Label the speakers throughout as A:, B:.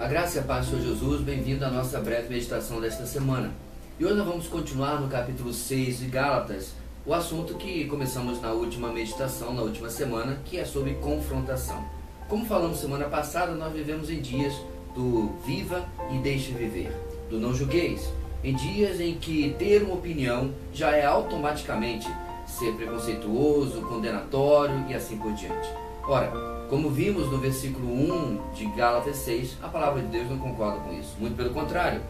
A: A graça e a paz do Senhor Jesus, bem-vindo à nossa breve meditação desta semana. E hoje nós vamos continuar no capítulo 6 de Gálatas, o assunto que começamos na última meditação, na última semana, que é sobre confrontação. Como falamos semana passada, nós vivemos em dias do viva e deixe viver, do não julgueis, em dias em que ter uma opinião já é automaticamente ser preconceituoso, condenatório e assim por diante. Ora, como vimos no versículo 1 de Gálatas 6, a palavra de Deus não concorda com isso. Muito pelo contrário,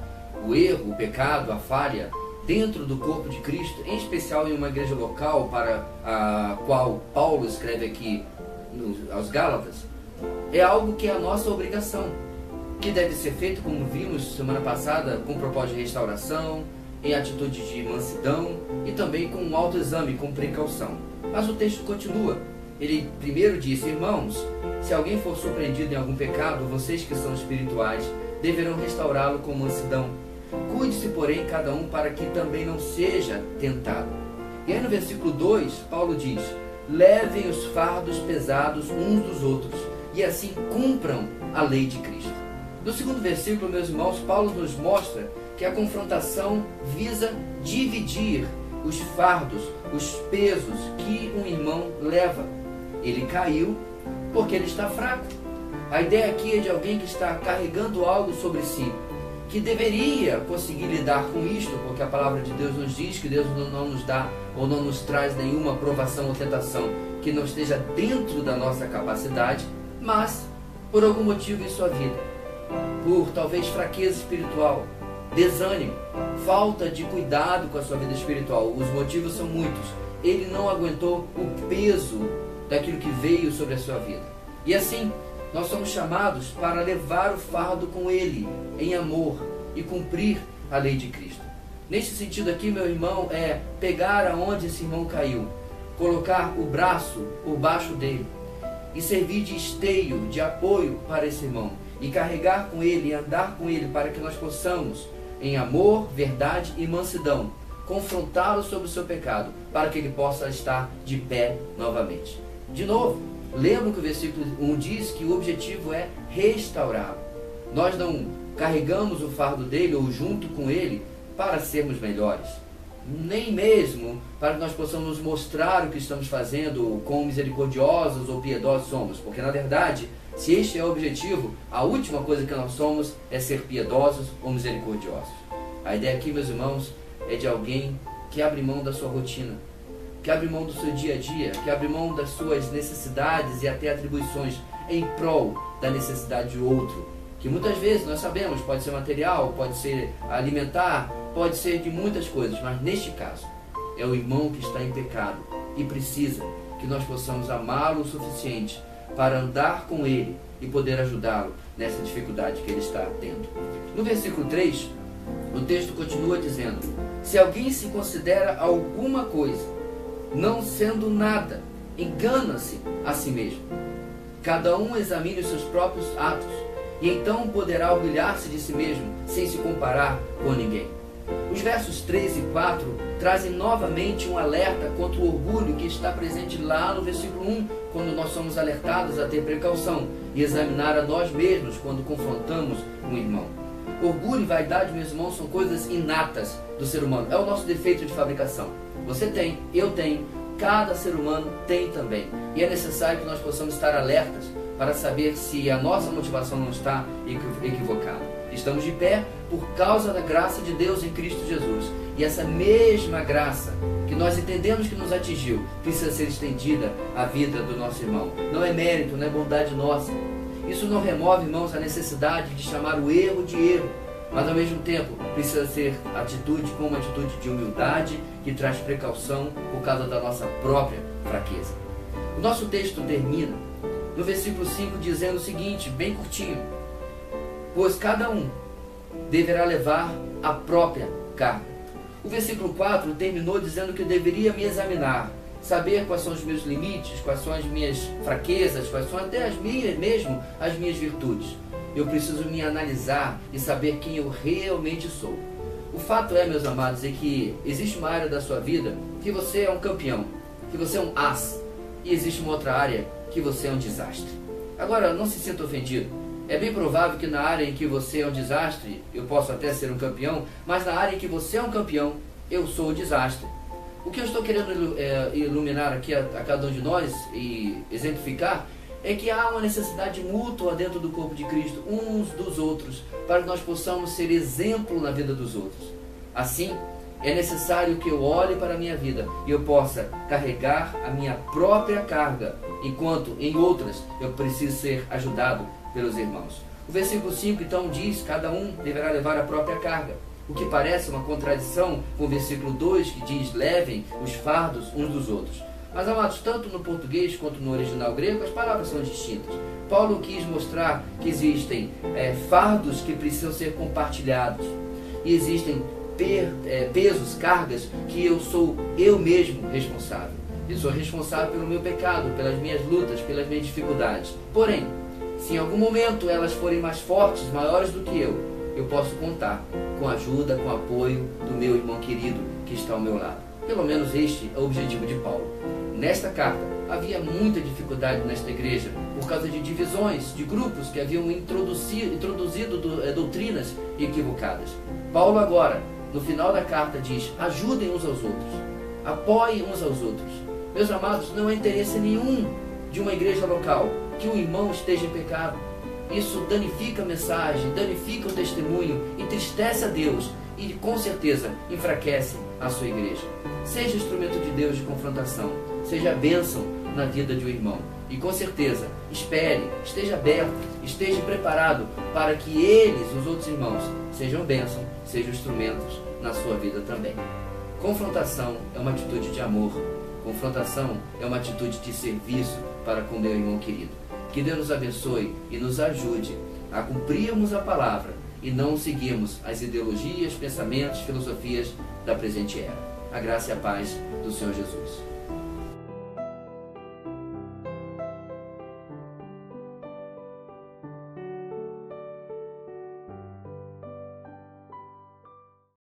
A: o erro, o pecado, a falha dentro do corpo de Cristo, em especial em uma igreja local para a qual Paulo escreve aqui aos Gálatas, é algo que é a nossa obrigação, que deve ser feito, como vimos semana passada, com propósito de restauração, em atitude de mansidão e também com um autoexame, com precaução. Mas o texto continua. Ele primeiro disse: irmãos, se alguém for surpreendido em algum pecado, vocês que são espirituais deverão restaurá-lo com mansidão. Cuide-se, porém, cada um para que também não seja tentado. E aí no versículo 2, Paulo diz: levem os fardos pesados uns dos outros e assim cumpram a lei de Cristo. No segundo versículo, meus irmãos, Paulo nos mostra que a confrontação visa dividir os fardos, os pesos que um irmão leva. Ele caiu porque ele está fraco. A ideia aqui é de alguém que está carregando algo sobre si, que deveria conseguir lidar com isto, porque a palavra de Deus nos diz que Deus não nos dá ou não nos traz nenhuma provação ou tentação que não esteja dentro da nossa capacidade, mas por algum motivo em sua vida, por talvez fraqueza espiritual, desânimo, falta de cuidado com a sua vida espiritual, os motivos são muitos, ele não aguentou o peso daquilo que veio sobre a sua vida. E assim, nós somos chamados para levar o fardo com ele, em amor, e cumprir a lei de Cristo. Nesse sentido aqui, meu irmão, é pegar aonde esse irmão caiu, colocar o braço por baixo dele, e servir de esteio, de apoio para esse irmão, e carregar com ele, e andar com ele, para que nós possamos, em amor, verdade e mansidão, confrontá-lo sobre o seu pecado, para que ele possa estar de pé novamente. De novo, lembra que o versículo 1 diz que o objetivo é restaurá-lo. Nós não carregamos o fardo dele ou junto com ele para sermos melhores, nem mesmo para que nós possamos mostrar o que estamos fazendo, quão misericordiosos ou piedosos somos, porque na verdade, se este é o objetivo, a última coisa que nós somos é ser piedosos ou misericordiosos. A ideia aqui, meus irmãos, é de alguém que abre mão da sua rotina, que abre mão do seu dia a dia, que abre mão das suas necessidades e até atribuições em prol da necessidade do outro, que muitas vezes nós sabemos, pode ser material, pode ser alimentar, pode ser de muitas coisas, mas neste caso é o irmão que está em pecado e precisa que nós possamos amá-lo o suficiente para andar com ele e poder ajudá-lo nessa dificuldade que ele está tendo. No versículo 3, o texto continua dizendo: se alguém se considera alguma coisa, não sendo nada, engana-se a si mesmo. Cada um examine os seus próprios atos, e então poderá orgulhar-se de si mesmo, sem se comparar com ninguém. Os versos 3 e 4 trazem novamente um alerta contra o orgulho que está presente lá no versículo 1, quando nós somos alertados a ter precaução e examinar a nós mesmos quando confrontamos um irmão. Orgulho e vaidade, meus irmãos, são coisas inatas do ser humano. É o nosso defeito de fabricação. Você tem, eu tenho, cada ser humano tem também. E é necessário que nós possamos estar alertas para saber se a nossa motivação não está equivocada. Estamos de pé por causa da graça de Deus em Cristo Jesus. E essa mesma graça que nós entendemos que nos atingiu precisa ser estendida à vida do nosso irmão. Não é mérito, não é bondade nossa. Isso não remove, irmãos, a necessidade de chamar o erro de erro, mas ao mesmo tempo precisa ser atitude como uma atitude de humildade que traz precaução por causa da nossa própria fraqueza. O nosso texto termina no versículo 5 dizendo o seguinte, bem curtinho: pois cada um deverá levar a própria carga. O versículo 4 terminou dizendo que eu deveria me examinar, saber quais são os meus limites, quais são as minhas fraquezas, quais são até as minhas virtudes. Eu preciso me analisar e saber quem eu realmente sou. O fato é, meus amados, é que existe uma área da sua vida que você é um campeão, que você é um as, e existe uma outra área que você é um desastre. Agora, não se sinta ofendido. É bem provável que na área em que você é um desastre, eu posso até ser um campeão, mas na área em que você é um campeão, eu sou o desastre. O que eu estou querendo iluminar aqui a cada um de nós e exemplificar é que há uma necessidade mútua dentro do corpo de Cristo, uns dos outros, para que nós possamos ser exemplo na vida dos outros. Assim, é necessário que eu olhe para a minha vida e eu possa carregar a minha própria carga, enquanto em outras eu preciso ser ajudado pelos irmãos. O versículo 5 então diz: cada um deverá levar a própria carga, o que parece uma contradição com o versículo 2 que diz: levem os fardos uns dos outros. Mas, amados, tanto no português quanto no original grego, as palavras são distintas. Paulo quis mostrar que existem fardos que precisam ser compartilhados, e existem pesos, cargas, que eu sou eu mesmo responsável. Eu sou responsável pelo meu pecado, pelas minhas lutas, pelas minhas dificuldades. Porém, se em algum momento elas forem mais fortes, maiores do que eu posso contar com a ajuda, com o apoio do meu irmão querido que está ao meu lado. Pelo menos este é o objetivo de Paulo. Nesta carta, havia muita dificuldade nesta igreja por causa de divisões, de grupos que haviam introduzido doutrinas equivocadas. Paulo agora, no final da carta, diz: ajudem uns aos outros, apoiem uns aos outros. Meus amados, não há interesse nenhum de uma igreja local que um irmão esteja em pecado. Isso danifica a mensagem, danifica o testemunho, entristece a Deus e com certeza enfraquece a sua igreja. Seja instrumento de Deus de confrontação, seja bênção na vida de um irmão. E com certeza, espere, esteja aberto, esteja preparado para que eles, os outros irmãos, sejam bênção, sejam instrumentos na sua vida também. Confrontação é uma atitude de amor. Confrontação é uma atitude de serviço para com meu irmão querido. Que Deus nos abençoe e nos ajude a cumprirmos a palavra e não seguirmos as ideologias, pensamentos, filosofias da presente era. A graça e a paz do Senhor Jesus.